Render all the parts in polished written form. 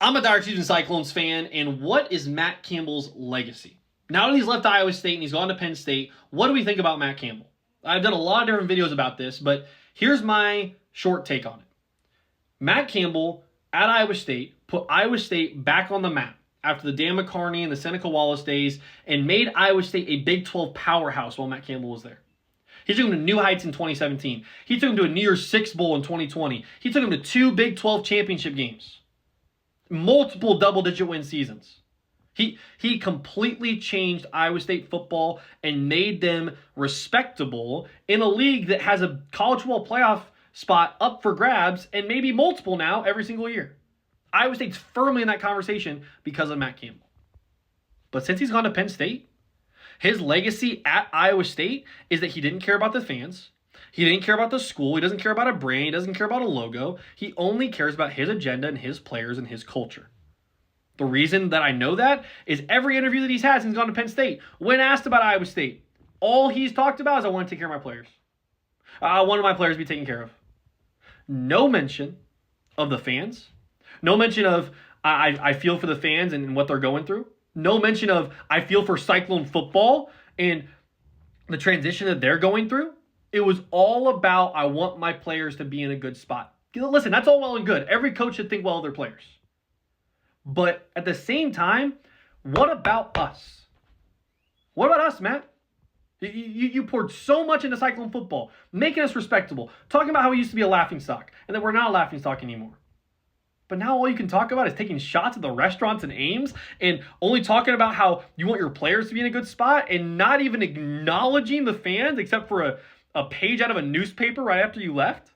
I'm a Dark Season Cyclones fan, and what is Matt Campbell's legacy? Now that he's left Iowa State and he's gone to Penn State, what do we think about Matt Campbell? I've done a lot of different videos about this, but here's my short take on it. Matt Campbell at Iowa State put Iowa State back on the map after the Dan McCarney and the Seneca Wallace days and made Iowa State a Big 12 powerhouse while Matt Campbell was there. He took him to new heights in 2017. He took him to a New Year's Six Bowl in 2020. He took him to 2 Big 12 championship games. Multiple double-digit win seasons. He completely changed Iowa State football and made them respectable in a league that has a college football playoff spot up for grabs and maybe multiple now every single year. Iowa State's firmly in that conversation because of Matt Campbell. But since he's gone to Penn State, his legacy at Iowa State is that he didn't care about the fans. He didn't care about the school. He doesn't care about a brand. He doesn't care about a logo. He only cares about his agenda and his players and his culture. The reason that I know that is every interview that he's had since he's gone to Penn State, when asked about Iowa State, all he's talked about is, I want to take care of my players. I want my players to be taken care of. No mention of the fans. No mention of, I feel for the fans and what they're going through. No mention of, I feel for Cyclone football and the transition that they're going through. It was all about, I want my players to be in a good spot. Listen, that's all well and good. Every coach should think well of their players. But at the same time, what about us? What about us, Matt? You poured so much into Cyclone football, making us respectable, talking about how we used to be a laughingstock, and that we're not a laughingstock anymore. But now all you can talk about is taking shots at the restaurants and Ames and only talking about how you want your players to be in a good spot and not even acknowledging the fans except for a page out of a newspaper right after you left?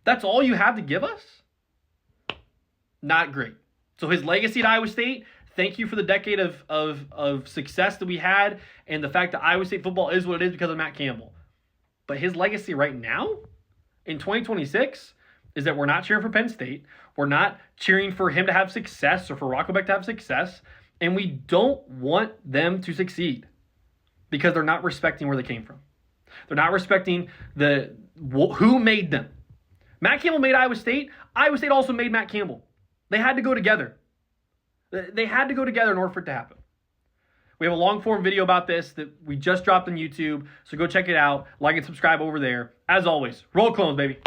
That's all you have to give us? Not great. So his legacy at Iowa State, thank you for the decade of success that we had and the fact that Iowa State football is what it is because of Matt Campbell. But his legacy right now in 2026 is that we're not cheering for Penn State. We're not cheering for him to have success or for Rockelbeck to have success. And we don't want them to succeed because they're not respecting where they came from. They're not respecting who made them. Matt Campbell made Iowa State. Iowa State also made Matt Campbell. They had to go together. They had to go together in order for it to happen. We have a long-form video about this that we just dropped on YouTube, so go check it out. Like and subscribe over there. As always, roll clones, baby.